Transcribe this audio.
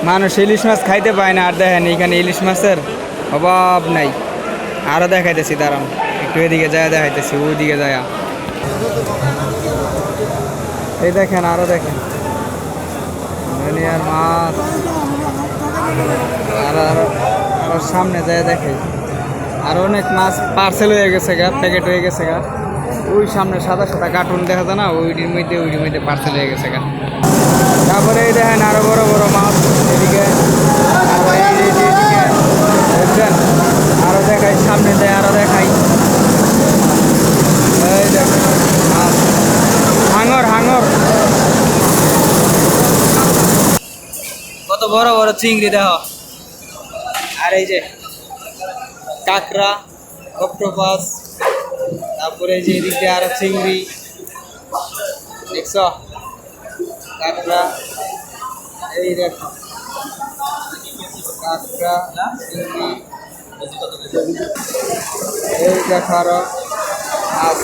মানুষ ইলিশ মাছ খাইতে পায় না। আর দেখেন এখানে ইলিশ মাছের অভাব নাই। আরো দেখাইতেছি, দাঁড়ান একটু এদিকে যায় দেখাইতেছি, ওইদিকে যায়। এই দেখেন, আরো দেখেন আর মাছ। আর আরো সামনে যায় দেখে আর অনেক মাছ পার্সেল হয়ে গেছে গা, প্যাকেট হয়ে গেছে গা। ওই সামনে সাদা সাদা কার্টুন দেখা যায় না, ওইটির মধ্যে পার্সেল হয়ে গেছে গা। তারপরে এই দেখেন আরো বড় বড় মাছ এদিকে। বুঝছেন, আরো দেখাই, সামনে যায় আরো দেখাই। এই দেখেন মাছ, হাঙর হাঙর, কত বড় বড় চিংড়ি দেখো। আর এই যে কাঁকড়া, অক্টোপাস, তারপরে যে এদিক দিয়ে আরো চিংড়ি দেখছ, কাঁকড়া। এই দেখো কাঁকড়া, চিংড়ি, এই দেখো আরো মাছ।